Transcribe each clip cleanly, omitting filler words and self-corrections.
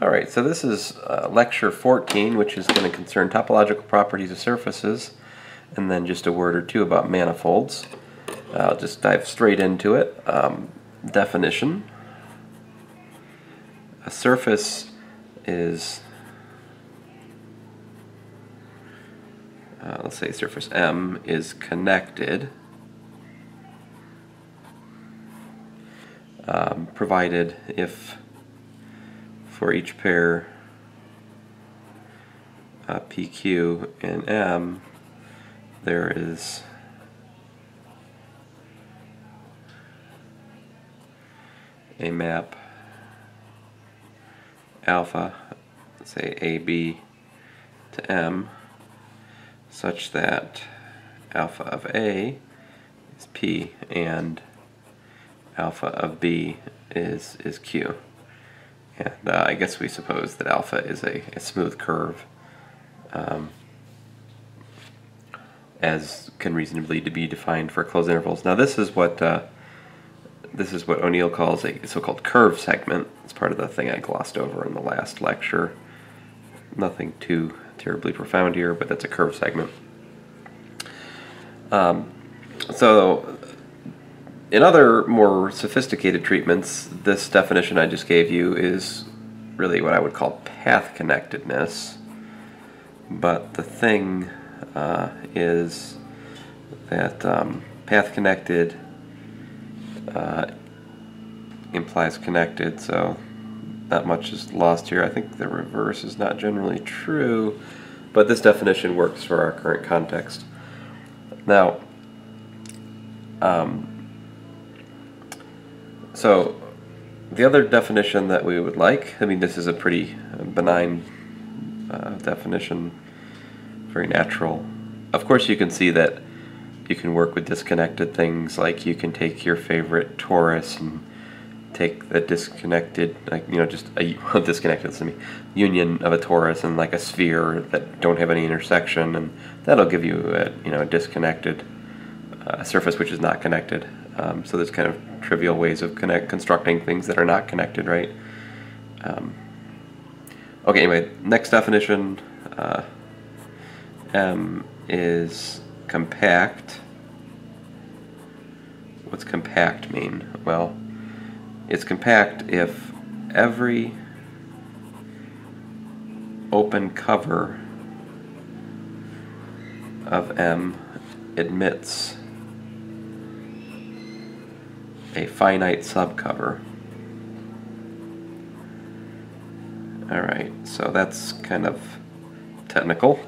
Alright, so this is lecture 14, which is going to concern topological properties of surfaces, and then just a word or two about manifolds. I'll just dive straight into it. Definition. A surface is, let's say surface M is connected, provided if for each pair PQ and M there is a map alpha, say AB to M, such that alpha of A is P and alpha of B is Q. And I guess we suppose that alpha is a smooth curve, as can reasonably be defined for closed intervals. Now this is what Oneill calls a so-called curve segment. It's part of the thing I glossed over in the last lecture. Nothing too terribly profound here, but that's a curve segment. So in other more sophisticated treatments, this definition I just gave you is really what I would call path connectedness. But the thing is that path connected implies connected, so not much is lost here. I think the reverse is not generally true, but this definition works for our current context. Now, so the other definition that we would like, I mean this is a pretty benign definition, very natural. Of course you can see that you can work with disconnected things, like you can take your favorite torus and take the disconnected, like, you know, just a disconnected union of a torus and like a sphere that don't have any intersection, and that'll give you a disconnected surface which is not connected. So there's kind of trivial ways of constructing things that are not connected, right? Okay, anyway, next definition. M is compact. What's compact mean? Well, it's compact if every open cover of M admits a finite subcover. Alright, so that's kind of technical.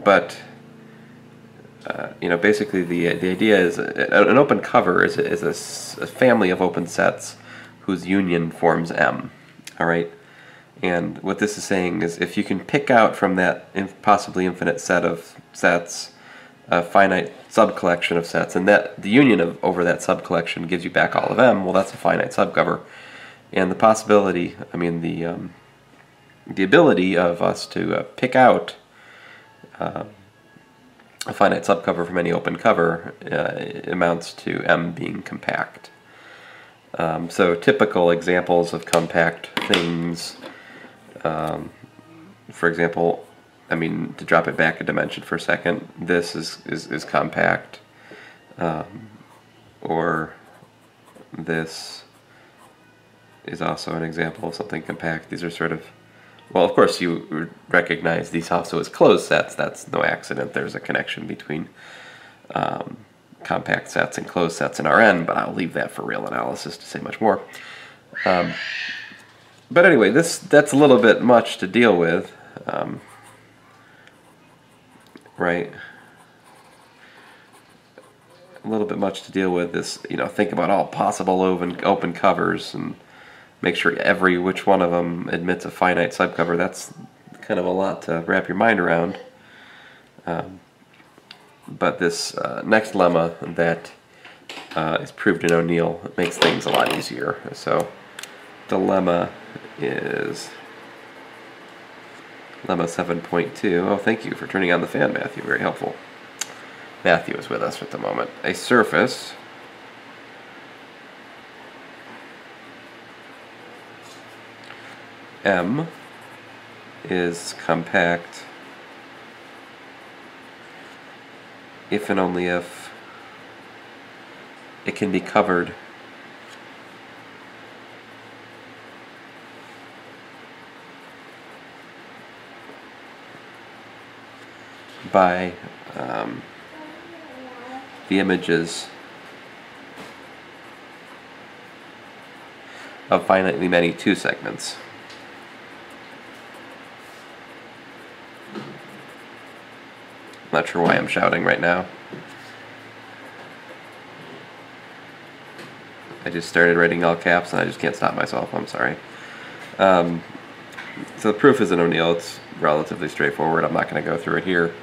But basically the idea is an open cover is a family of open sets whose union forms M. All right, and what this is saying is if you can pick out from that possibly infinite set of sets a finite subcollection of sets, and that the union over that subcollection gives you back all of M, well, that's a finite subcover. And the possibility, I mean the ability of us to pick out a finite subcover from any open cover amounts to M being compact. So typical examples of compact things, for example, I mean, to drop it back a dimension for a second, this is compact, or this is also an example of something compact. These are sort of, well, of course you recognize these also as closed sets. That's no accident. There's a connection between compact sets and closed sets in Rn, but I'll leave that for real analysis to say much more. But anyway, that's a little bit much to deal with, right? A little bit much to deal with this, think about all possible open covers and make sure which one of them admits a finite subcover. That's kind of a lot to wrap your mind around. But this next lemma that is proved in Oneill makes things a lot easier. So the lemma is lemma 7.2. Oh, thank you for turning on the fan, Matthew. Very helpful. Matthew is with us at the moment. A surface M is compact if and only if it can be covered by the images of finitely many two segments. I'm not sure why I'm shouting right now. I just started writing all caps and I just can't stop myself. I'm sorry. So the proof is in Oneill. It's relatively straightforward. I'm not going to go through it here.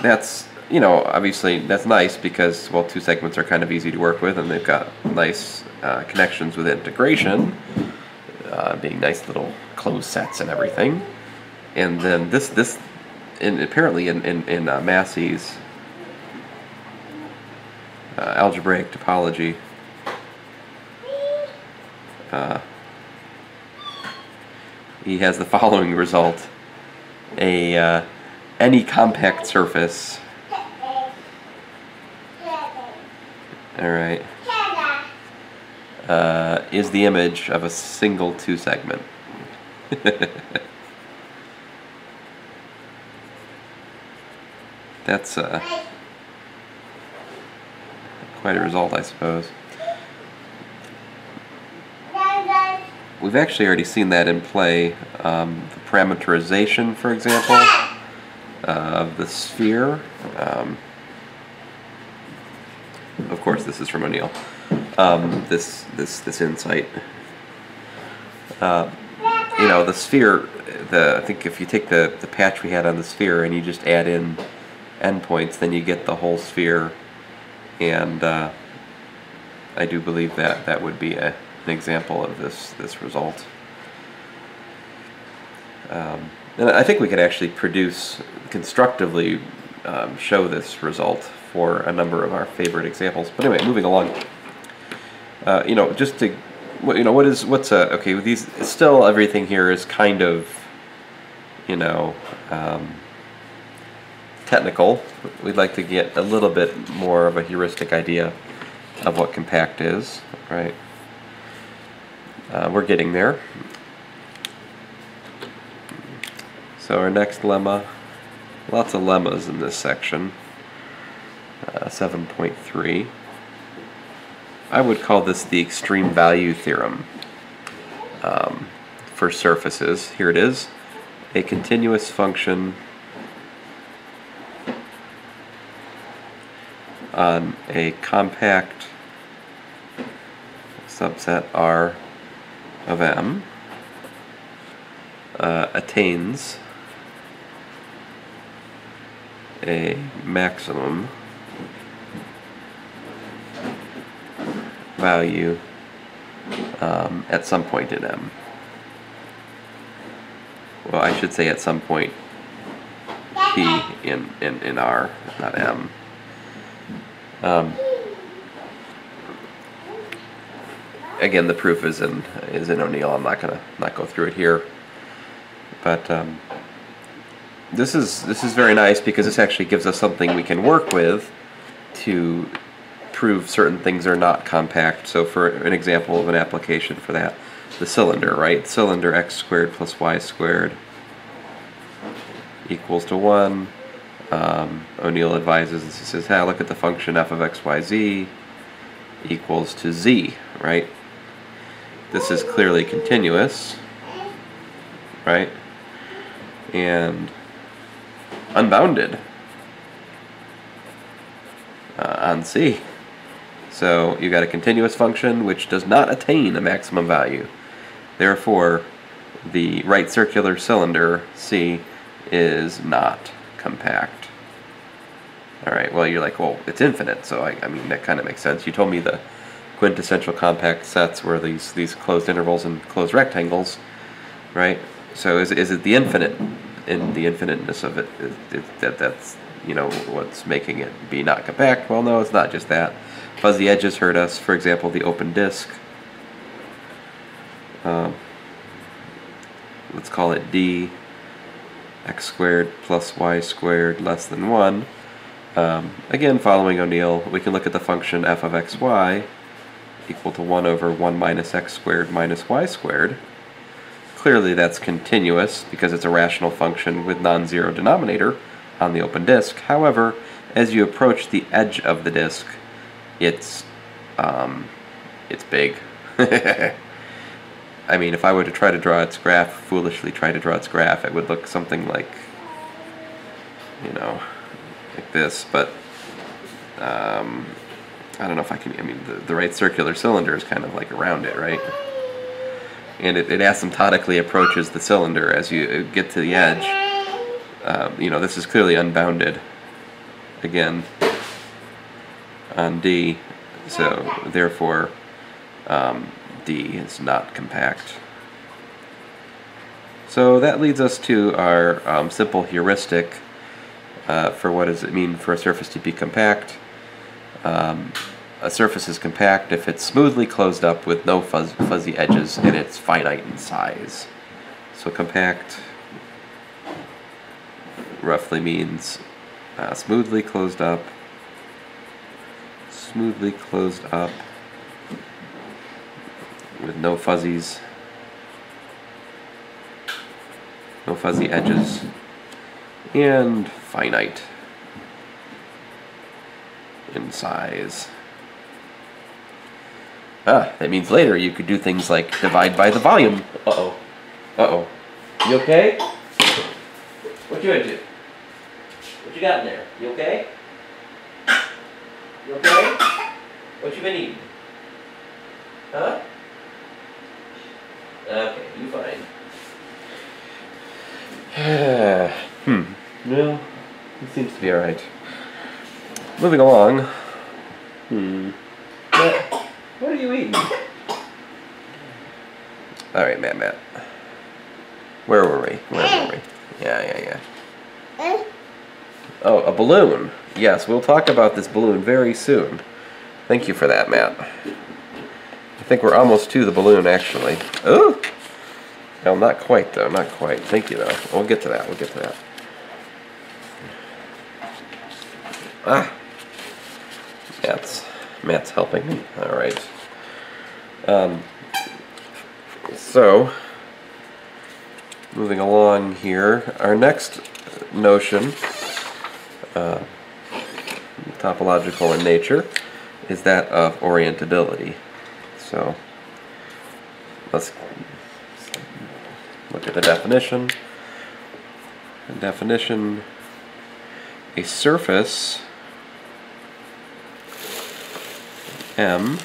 That's, you know, obviously that's nice because, well, two segments are kind of easy to work with and they've got nice connections with integration, being nice little closed sets and everything. And then apparently in Massey's algebraic topology, he has the following result: any compact surface, alright, is the image of a single two segment. That's quite a result, I suppose. We've actually already seen that in play. The parameterization, for example, of the sphere. Of course, this is from Oneill. This insight. You know, the sphere. I think if you take the patch we had on the sphere and you just add in endpoints, then you get the whole sphere. And I do believe that would be an example of this result. And I think we could actually constructively show this result for a number of our favorite examples. But anyway, moving along. You know, just to, you know, okay with these? Still, everything here is kind of, you know, technical. We'd like to get a little bit more of a heuristic idea of what compact is, right? We're getting there. So our next lemma, lots of lemmas in this section, 7.3. I would call this the extreme value theorem for surfaces. Here it is. A continuous function on a compact subset R of M attains a maximum value at some point in M. Well, I should say at some point P in R, not M. Again, the proof is in Oneill. I'm not gonna go through it here, but this is very nice because this actually gives us something we can work with to prove certain things are not compact. So for an example of an application for that, the cylinder, right? Cylinder x squared plus y squared equals to 1. Oneill advises, he says, hey, look at the function f of x, y, z equals to z, right? This is clearly continuous, right? And unbounded on C. So you got a continuous function which does not attain a maximum value. Therefore, the right circular cylinder C is not compact. Alright, well, you're like, well, it's infinite, so I mean, that kind of makes sense. You told me the quintessential compact sets were these closed intervals and closed rectangles, right? So is it the infinite, in the infiniteness of it, that's, you know, what's making it be not compact? Well, no, it's not just that. Fuzzy edges hurt us. For example, the open disk. let's call it d x squared plus y squared less than 1. Again, following Oneill, we can look at the function f of xy equal to 1 over 1 minus x squared minus y squared. Clearly that's continuous because it's a rational function with non-zero denominator on the open disk. However, as you approach the edge of the disk, it's big. I mean, if I were to try to draw its graph, foolishly try to draw its graph, it would look something like, you know, like this, but I don't know if I can, I mean, the right circular cylinder is kind of like around it, right? And it asymptotically approaches the cylinder as you get to the edge. You know, this is clearly unbounded, again, on D, so therefore D is not compact. So that leads us to our simple heuristic for what does it mean for a surface to be compact. A surface is compact if it's smoothly closed up with no fuzzy edges and it's finite in size. So compact roughly means smoothly closed up with no fuzzies, no fuzzy edges, and finite in size. That means later you could do things like divide by the volume. Uh-oh. Uh-oh. You okay? What you gonna do? What you got in there? You okay? You okay? What you been eating? Huh? Okay, you fine. Well, it seems to be alright. Moving along. What are you eating? Alright, Matt. Where were we? Yeah. Oh, a balloon. Yes, we'll talk about this balloon very soon. Thank you for that, Matt. I think we're almost to the balloon, actually. Oh! No, not quite, though. Not quite. Thank you, though. We'll get to that. Matt's helping me. All right. So, moving along here, our next notion, topological in nature, is that of orientability. So, let's look at the definition. A surface M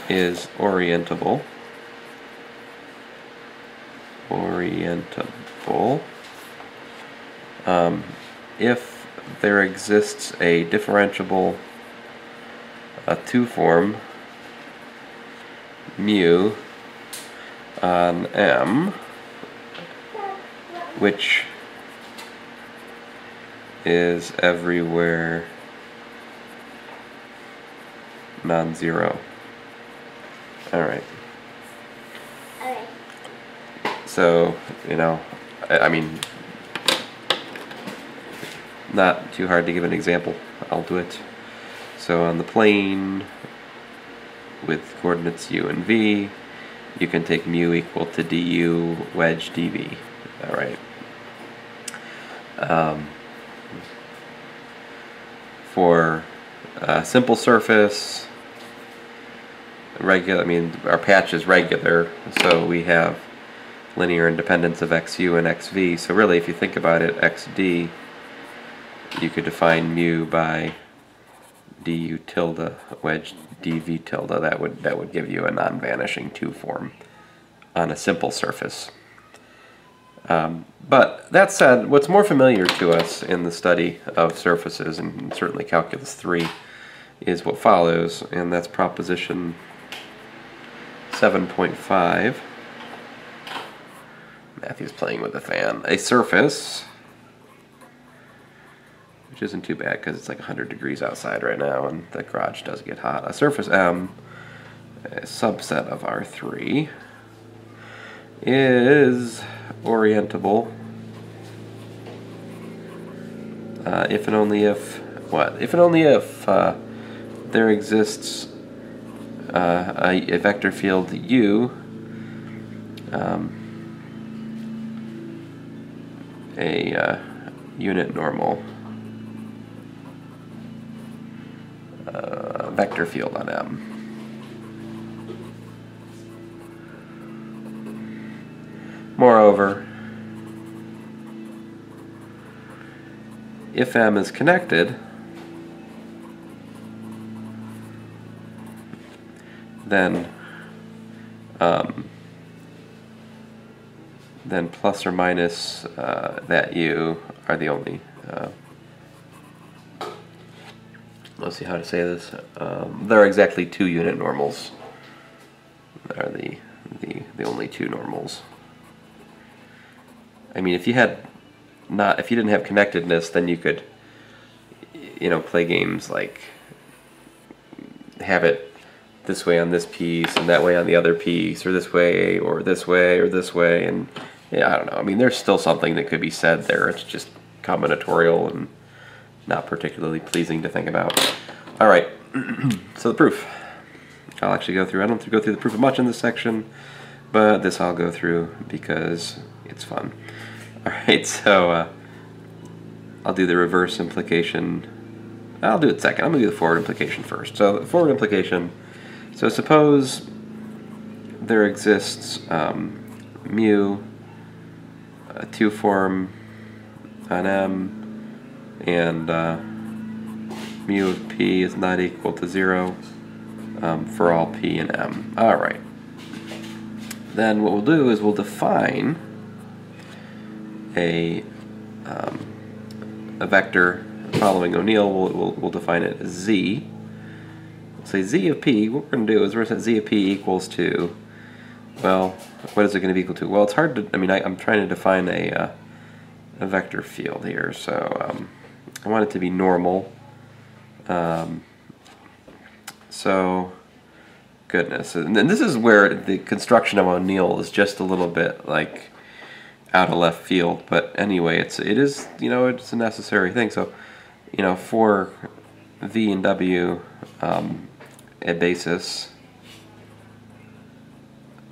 is orientable if there exists a differentiable two-form mu on M, which is everywhere non-zero. Alright. So, you know, I mean, not too hard to give an example. I'll do it. So on the plane with coordinates u and v, you can take mu equal to du wedge dv. Alright. For a simple surface, regular, I mean, our patch is regular, so we have linear independence of xu and xv. So really, if you think about it, xd, you could define mu by du tilde wedge dv tilde. That would give you a non-vanishing two form on a simple surface. But that said, what's more familiar to us in the study of surfaces, and certainly Calculus 3, is what follows, and that's proposition 7.5. Matthew's playing with the fan. A surface, which isn't too bad because it's like 100 degrees outside right now and the garage does get hot. A surface M, a subset of R3, is orientable if and only if what? If and only if there exists a vector field U, a unit normal vector field on M. Moreover, if M is connected, then plus or minus that U are the only. Let's see how to say this. There are exactly two unit normals. Are the only two normals. I mean, if you didn't have connectedness, then you could, play games like have it this way on this piece and that way on the other piece, or this way or this way or this way, and yeah, I don't know. I mean, there's still something that could be said there. It's just combinatorial and not particularly pleasing to think about. All right, so the proof. I'll actually go through. I don't have to go through the proof of much in this section, but this I'll go through because it's fun. All right, so I'll do the reverse implication. I'll do it second. I'm going to do the forward implication first. So the forward implication, so suppose there exists mu, a two-form on M, and mu of P is not equal to 0 for all P and M. All right. Then what we'll do is we'll define a vector following Oneill. We'll define it as Z. We'll say Z of P. What we're going to do is we're going to set Z of P equals to, well, what is it going to be equal to? Well, it's hard to, I mean, I'm trying to define a vector field here, so I want it to be normal. So, goodness, and this is where the construction of Oneill is just a little bit like out of left field, but anyway, it is it's a necessary thing. So, for V and W, a basis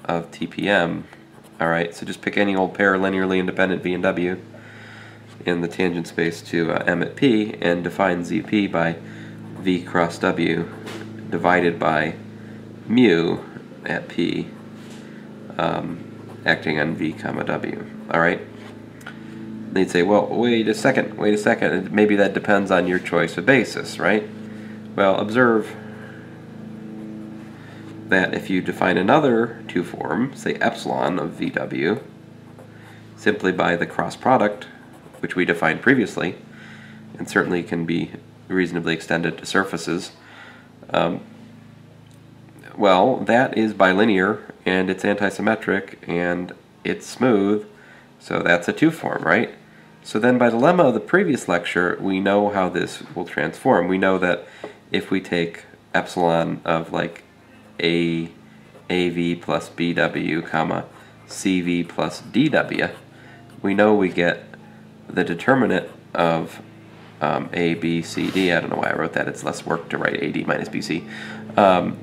of TPM. All right, so just pick any old pair of linearly independent V and W in the tangent space to M at P, and define ZP by V cross W divided by mu at P acting on V comma W. All right. They'd say, well, wait a second, maybe that depends on your choice of basis, right? Well, observe that if you define another two-form, say epsilon of VW, simply by the cross product, which we defined previously, and certainly can be reasonably extended to surfaces, well, that is bilinear, and it's antisymmetric, and it's smooth, so that's a two-form, right? So then by the lemma of the previous lecture, we know how this will transform. We know that if we take epsilon of like AV plus BW, comma, CV plus DW, we know we get the determinant of A, B, C, D. I don't know why I wrote that. It's less work to write AD minus BC.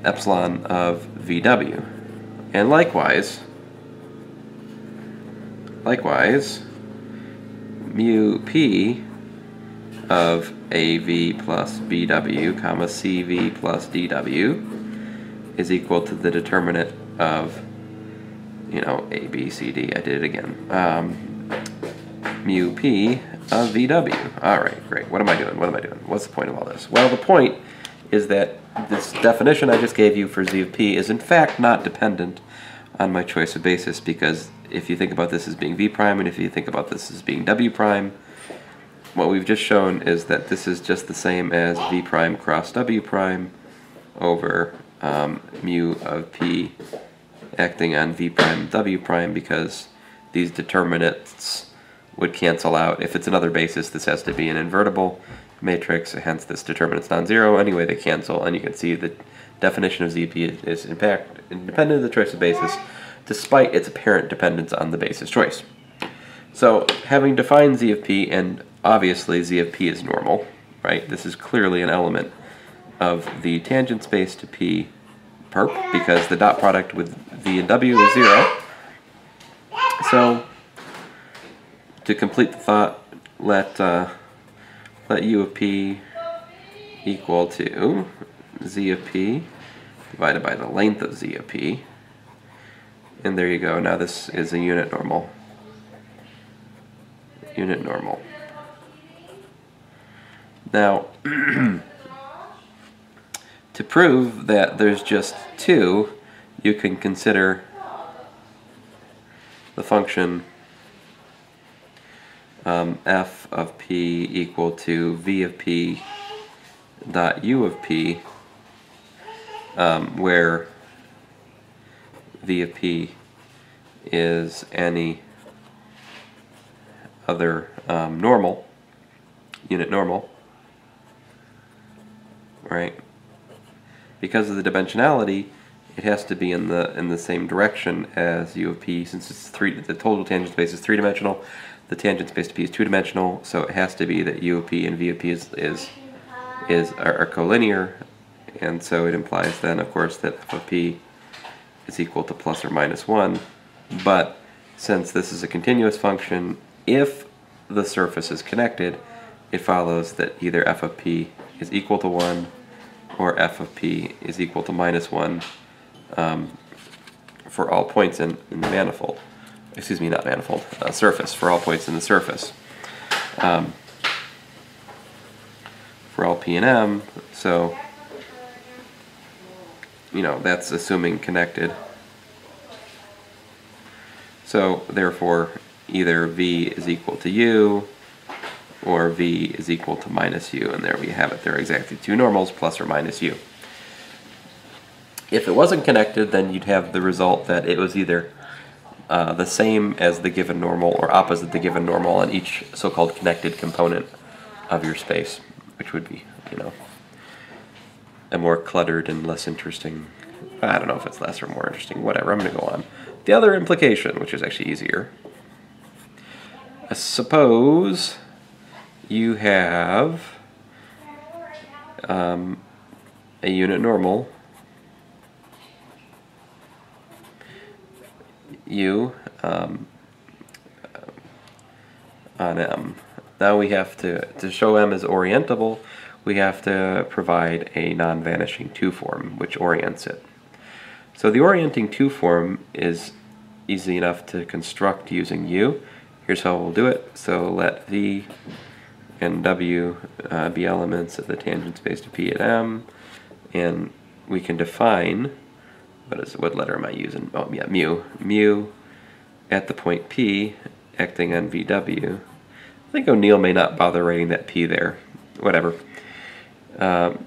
Epsilon of VW. And likewise, mu P of AV plus BW, comma, CV plus DW is equal to the determinant of, A, B, C, D. I did it again. Mu P of VW. All right, great. What am I doing? What's the point of all this? Well, the point is that this definition I just gave you for Z of P is in fact not dependent on my choice of basis, because if you think about this as being V prime and if you think about this as being W prime, what we've just shown is that this is just the same as V prime cross W prime over mu of P acting on V prime W prime, because these determinants would cancel out. If it's another basis, this has to be an invertible matrix, hence this determinant's non-zero. Anyway, they cancel, and you can see the definition of ZP is in fact independent of the choice of basis, despite its apparent dependence on the basis choice. So having defined z of p, and obviously z of p is normal, right? This is clearly an element of the tangent space to p perp, because the dot product with v and w is 0. So to complete the thought, let u of p equal to z of p divided by the length of z of p. And there you go. Now this is a unit normal. Unit normal. Now, to prove that there's just two, you can consider the function f of p equal to v of p dot u of p, where v of p is any other normal, unit normal, right? Because of the dimensionality, it has to be in the same direction as u of p, since it's the total tangent space is 3-dimensional. The tangent space to p is 2-dimensional, so it has to be that u of p and v of p are collinear, and so it implies then, of course, that f of p is equal to plus or minus 1. But since this is a continuous function, if the surface is connected, it follows that either f of p is equal to 1 or f of p is equal to minus 1 for all points in the manifold. Excuse me, not manifold, surface, for all points in the surface. For all p and m, so, you know, that's assuming connected. So, therefore, either v is equal to u or v is equal to minus u, and there we have it. There are exactly two normals, plus or minus u. If it wasn't connected, then you'd have the result that it was either the same as the given normal or opposite the given normal on each so-called connected component of your space, which would be, you know, a more cluttered and less interesting. I don't know if it's less or more interesting, whatever, I'm going to go on. The other implication, which is actually easier, suppose you have a unit normal u on m. Now we have to show m is orientable, we have to provide a non-vanishing 2 form which orients it. So the orienting 2 form is easy enough to construct using u. Here's how we'll do it. So let v and w be elements of the tangent space to p at m, and we can define, what letter am I using? Oh yeah, mu at the point p acting on vw. I think Oneill may not bother writing that p there. Whatever. Well,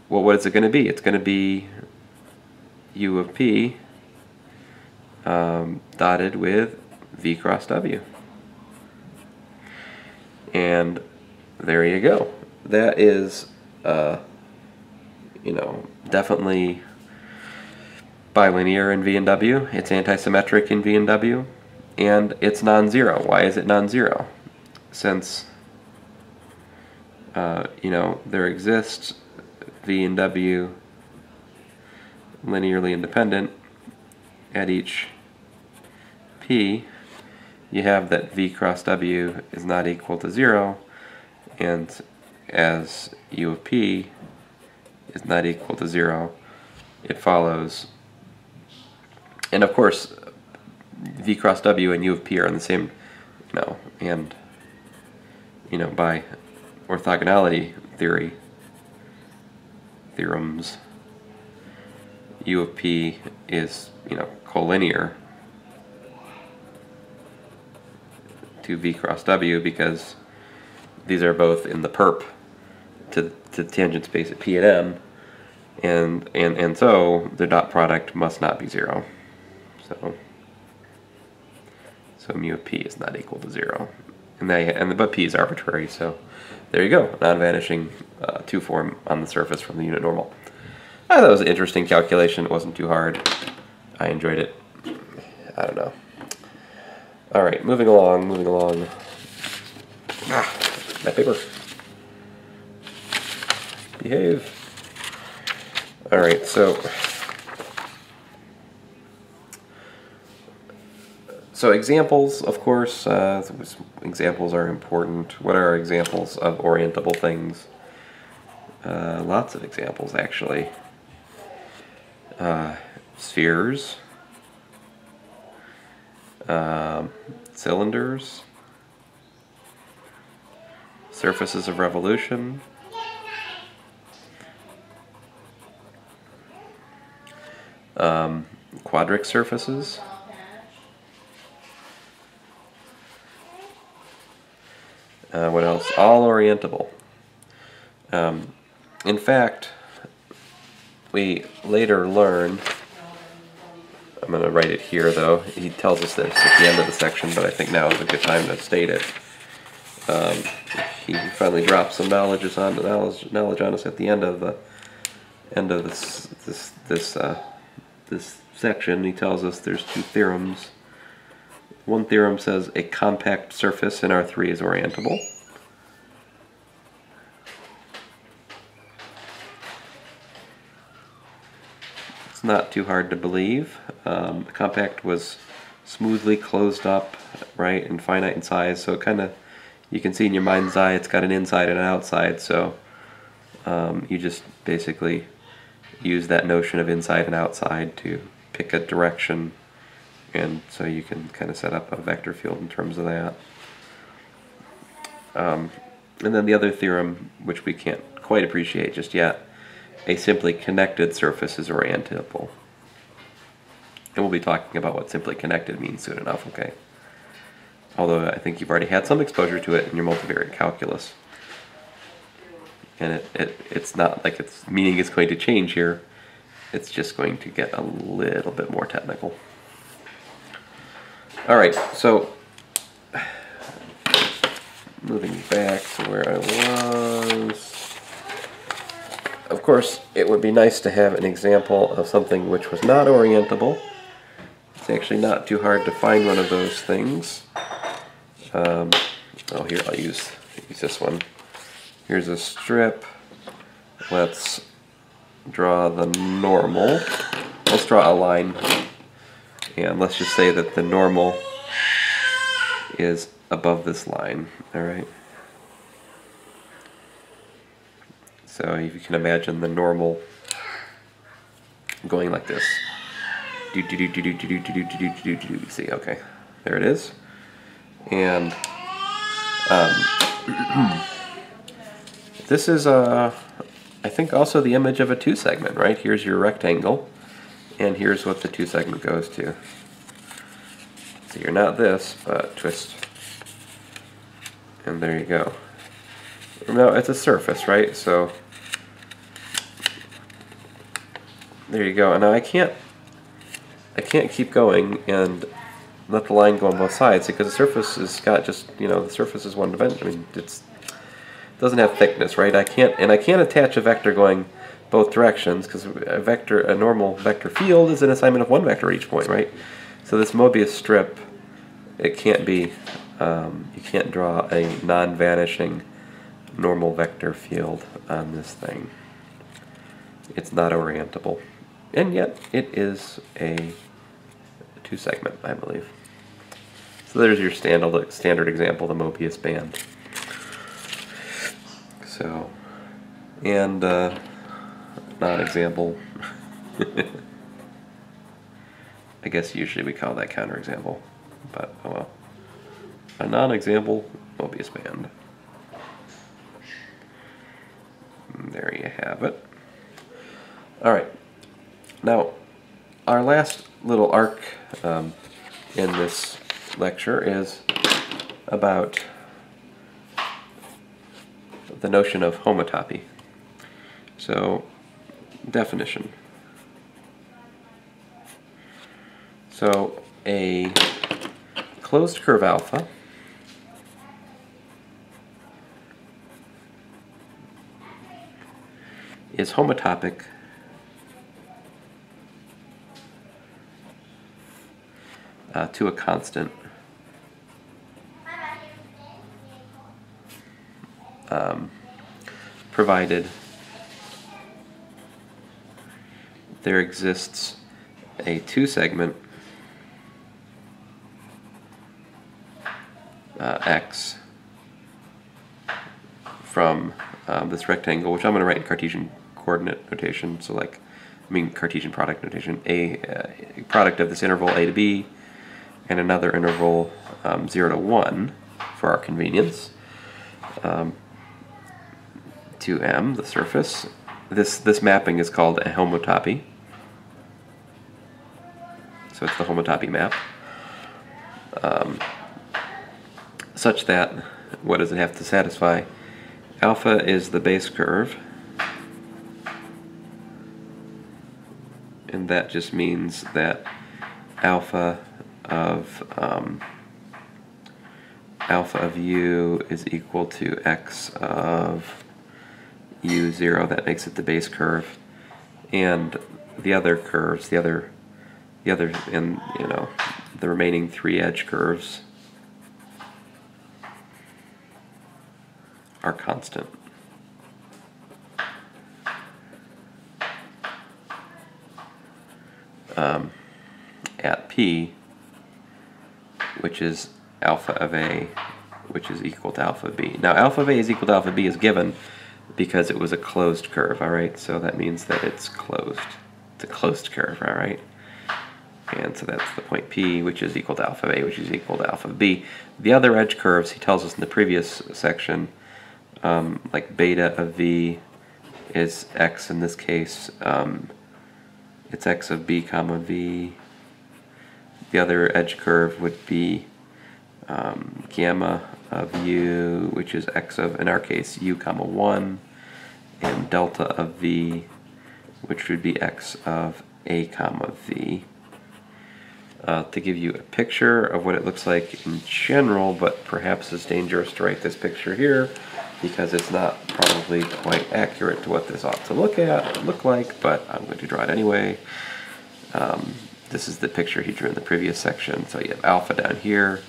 what is it going to be? It's going to be u of p dotted with v cross w. And there you go. That is, you know, definitely bilinear in v and w. It's antisymmetric in v and w. And it's non-zero. Why is it non-zero? Since, you know, there exists v and w linearly independent at each p, you have that v cross w is not equal to 0, and as u of p is not equal to 0, it follows, and of course v cross w and u of p are in the same, you know, and, you know, by orthogonality theorems, u of p is, you know, collinear to v cross w because these are both in the perp to tangent space at p and m, and so the dot product must not be 0. So mu of p is not equal to 0, but p is arbitrary. So there you go, non-vanishing 2 form on the surface from the unit normal. I thought it was an interesting calculation. It wasn't too hard. I enjoyed it. I don't know. All right, moving along, moving along. My paper. Behave. All right, so examples, of course, examples are important. What are examples of orientable things? Lots of examples, actually. Spheres, cylinders, surfaces of revolution, quadric surfaces, what else? All orientable. In fact, we later learn, I'm going to write it here though, he tells us this at the end of the section, but I think now is a good time to state it. He finally drops some knowledge on us at the end of this section. He tells us there's two theorems. One theorem says a compact surface in R3 is orientable. It's not too hard to believe. Compact was smoothly closed up, right, and finite in size, so it kind of, you can see in your mind's eye it's got an inside and an outside, so you just basically use that notion of inside and outside to pick a direction, and so you can kind of set up a vector field in terms of that. And then the other theorem, which we can't quite appreciate just yet, a simply connected surface is orientable. And we'll be talking about what simply connected means soon enough, okay? Although I think you've already had some exposure to it in your multivariate calculus. And it's not like its meaning is going to change here. It's just going to get a little bit more technical. All right, so moving back to where I was. Of course, it would be nice to have an example of something which was not orientable. It's actually not too hard to find one of those things. Oh, here, I'll use this one. Here's a strip. Let's draw the normal. Let's draw a line. And let's just say that the normal is above this line, all right? So if you can imagine the normal going like this. You see, okay, there it is. And this is, I think, also the image of a two-segment, right? Here's your rectangle, and here's what the two-segment goes to. So you're not this, but twist. And there you go. No, it's a surface, right? So there you go. And now I can't keep going and let the line go on both sides because the surface has got just, you know, the surface is one dimension. I mean, it doesn't have thickness, right? I can't attach a vector going both directions because a normal vector field is an assignment of one vector at each point, right? So this Mobius strip, it can't be, you can't draw a non-vanishing normal vector field on this thing. It's not orientable. And yet it is a two-segment, I believe. So there's your standard example, the Mobius band. So, and non-example. I guess usually we call that counterexample, but oh well. A non-example Mobius band. And there you have it. All right. Now, our last little arc in this lecture is about the notion of homotopy. So, definition. So, a closed curve alpha is homotopic to a constant provided there exists a two-segment x from this rectangle, which I'm going to write in Cartesian coordinate notation, so like, I mean Cartesian product notation, a product of this interval a to b and another interval 0 to 1 for our convenience, to M, the surface. This mapping is called a homotopy. So it's the homotopy map. Such that, what does it have to satisfy? Alpha is the base curve, and that just means that alpha of u is equal to x of u0. That makes it the base curve, and the other curves, the remaining three edge curves are constant. At P, which is alpha of A, which is equal to alpha of B. Now alpha of A is equal to alpha of B is given because it was a closed curve, alright? So that means that it's closed. It's a closed curve, alright? And so that's the point P, which is equal to alpha of A, which is equal to alpha of B. The other edge curves, he tells us in the previous section, like beta of V is x in this case, it's x of B comma V. The other edge curve would be gamma of U, which is x of, in our case, U comma 1, and delta of V, which would be x of A comma V. To give you a picture of what it looks like in general, but perhaps it's dangerous to write this picture here because it's not probably quite accurate to what this ought to look like, but I'm going to draw it anyway. This is the picture he drew in the previous section. So you have alpha down here,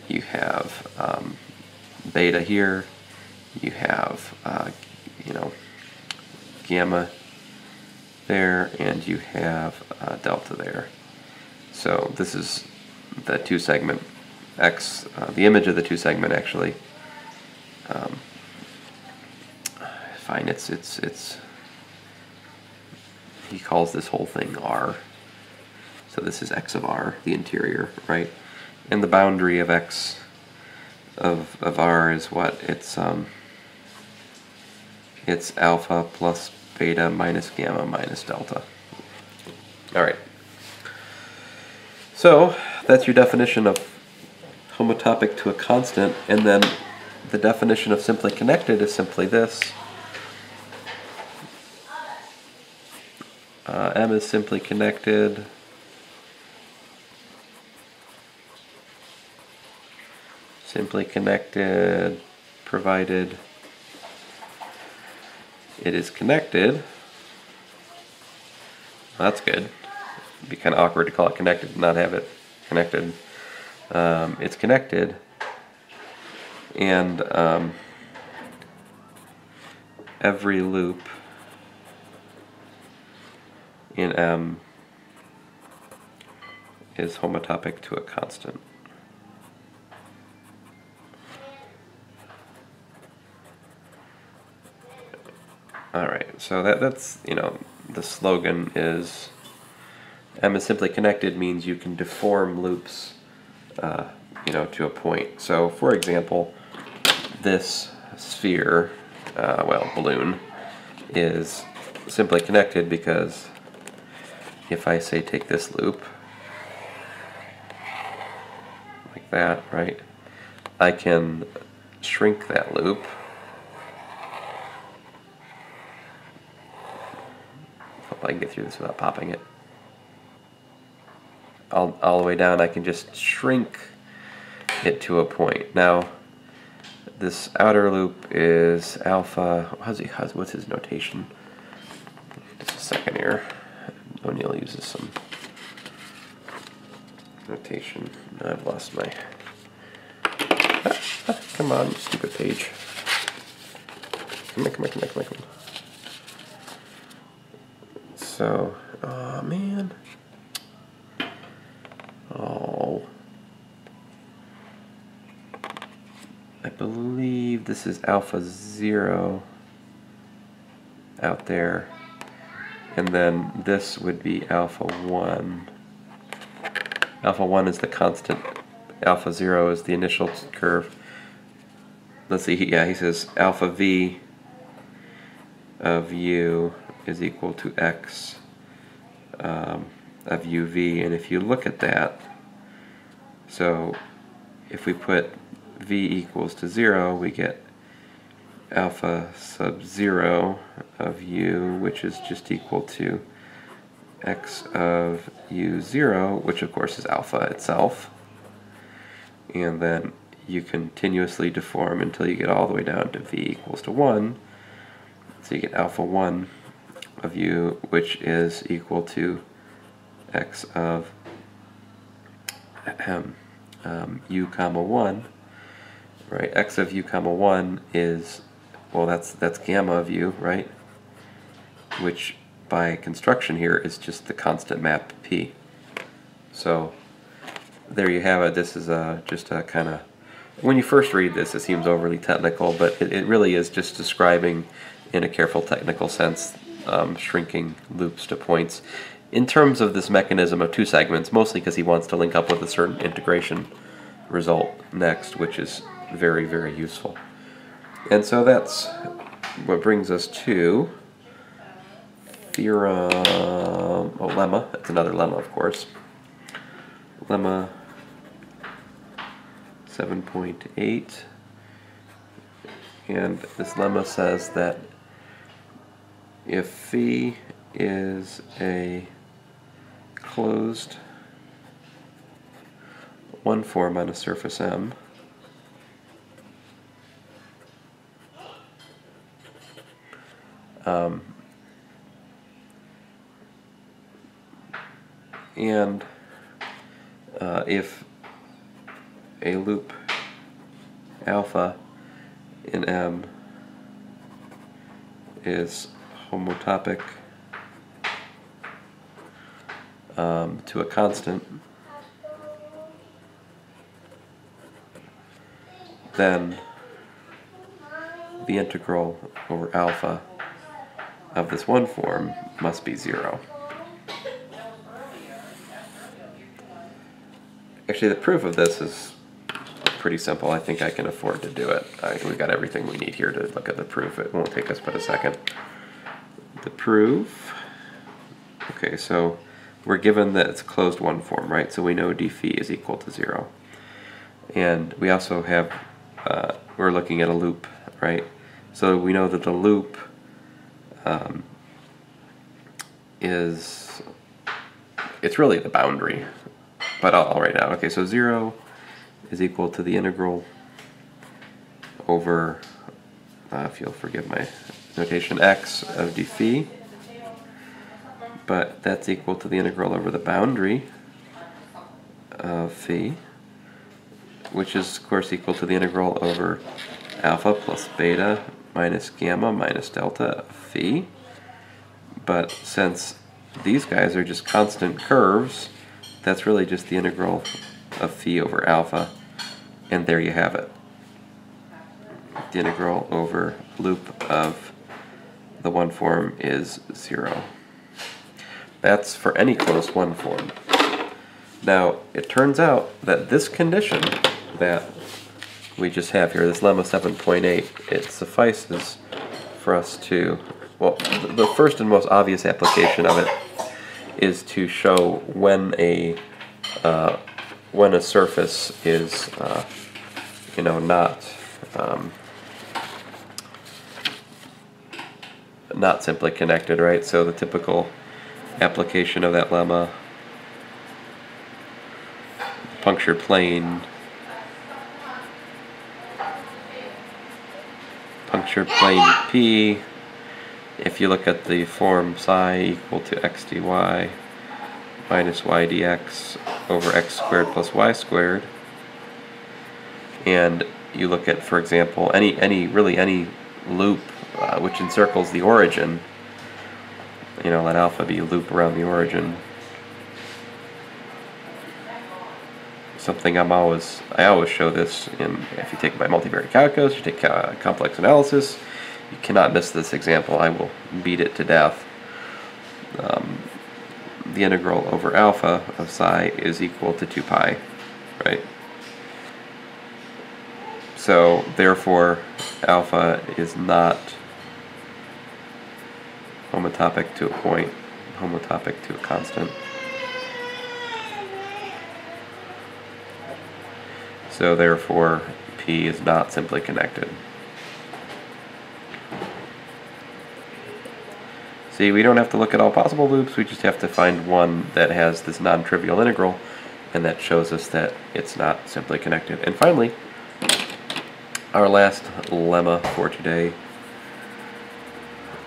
you have beta here, you have gamma there, and you have delta there. So this is the two-segment x, the image of the two-segment actually. Fine, it's he calls this whole thing R. So this is x of R, the interior, right? And the boundary of x of R is what? It's alpha plus beta minus gamma minus delta. All right. So that's your definition of homotopic to a constant, and then the definition of simply connected is simply this. M is simply connected provided it is connected. Well, that's good. It'd be kind of awkward to call it connected and not have it connected. It's connected, and every loop in M is homotopic to a constant. Alright, so that's, the slogan is M is simply connected means you can deform loops, to a point. So, for example, this sphere, balloon, is simply connected because if I say take this loop, like that, right, I can shrink that loop. Hope I can get through this without popping it. All the way down, I can just shrink it to a point. Now, this outer loop is alpha. What's his notation? Just a second here. Oneill uses some notation. I've lost my... come on, stupid page. Come on. So, oh man. Oh. I believe this is alpha 0 out there. And then this would be alpha 1. Alpha 1 is the constant. Alpha 0 is the initial curve. Let's see, yeah, he says alpha v of u is equal to x of uv. And if you look at that, so if we put v equals to 0, we get alpha sub 0 of u, which is just equal to x of u0, which of course is alpha itself. And then you continuously deform until you get all the way down to v equals to 1. So you get alpha 1 of u, which is equal to x of u comma 1. Right, x of u comma 1 is, well, that's gamma of u, right? Which by construction here is just the constant map p. So there you have it. This is just a kind of, when you first read this, it seems overly technical, but it really is just describing, in a careful technical sense, shrinking loops to points in terms of this mechanism of two segments, mostly because he wants to link up with a certain integration result next, which is very, very useful. And so that's what brings us to theorem, oh, lemma. That's another lemma, of course. Lemma 7.8. And this lemma says that if phi is a closed one form on a surface M, and if a loop alpha in M is homotopic to a constant, then the integral over alpha of this one form must be 0. Actually, the proof of this is pretty simple. I think I can afford to do it. We've got everything we need here to look at the proof. It won't take us but a second. The proof, okay, so we're given that it's a closed one form, right? So we know d phi is equal to 0. And we also have, we're looking at a loop, right? So we know that the loop it's really the boundary, but I'll write it out. Okay, so 0 is equal to the integral over, if you'll forgive my notation, x of d phi, but that's equal to the integral over the boundary of phi, which is of course equal to the integral over alpha plus beta minus gamma minus delta of phi. But since these guys are just constant curves, that's really just the integral of phi over alpha, and there you have it. The integral over loop of the one form is 0. That's for any closed one form. Now, it turns out that this condition that we just have here, this lemma 7.8, it suffices for us to, well, the first and most obvious application of it is to show when a surface is, not simply connected, right? So the typical application of that lemma, punctured plane, P, if you look at the form psi equal to x dy minus y dx over x squared plus y squared, and you look at, for example, any loop which encircles the origin, let alpha be a loop around the origin. Something I always show this in, if you take my multivariate calculus, you take complex analysis, you cannot miss this example. I will beat it to death. The integral over alpha of psi is equal to 2 pi, right? So therefore alpha is not homotopic to a point, homotopic to a constant. So therefore P is not simply connected. See, we don't have to look at all possible loops, we just have to find one that has this non-trivial integral, and that shows us that it's not simply connected. And finally, our last lemma for today,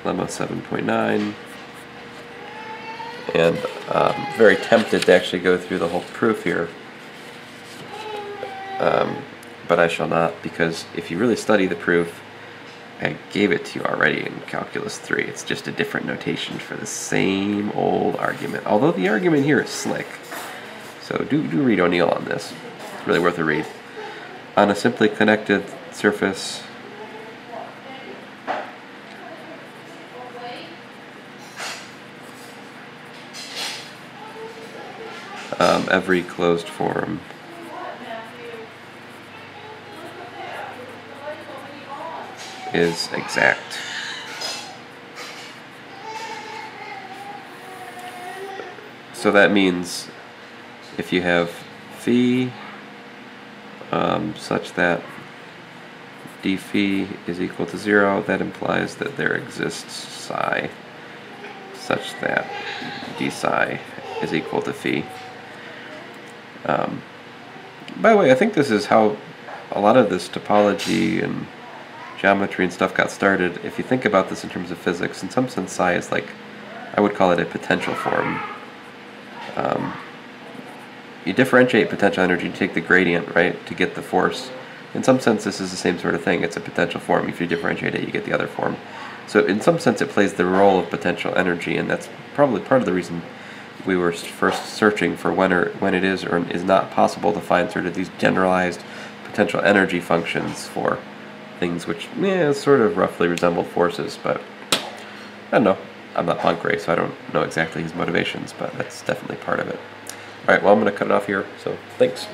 lemma 7.9, and I'm very tempted to actually go through the whole proof here, but I shall not, because if you really study the proof, I gave it to you already in Calculus 3. It's just a different notation for the same old argument, although the argument here is slick. So do read Oneill on this. It's really worth a read. On a simply connected surface, every closed form is exact. So that means if you have phi such that d phi is equal to 0, that implies that there exists psi such that d psi is equal to phi. By the way, I think this is how a lot of this topology and geometry and stuff got started. If you think about this in terms of physics, in some sense psi is like, I would call it a potential form. You differentiate potential energy, you take the gradient, right, to get the force. In some sense this is the same sort of thing. It's a potential form. If you differentiate it, you get the other form. So in some sense it plays the role of potential energy, and that's probably part of the reason we were first searching for when it is or is not possible to find sort of these generalized potential energy functions for things which sort of roughly resemble forces, but I don't know. I'm not Poincare, so I don't know exactly his motivations, but that's definitely part of it. Alright, well, I'm going to cut it off here, so thanks.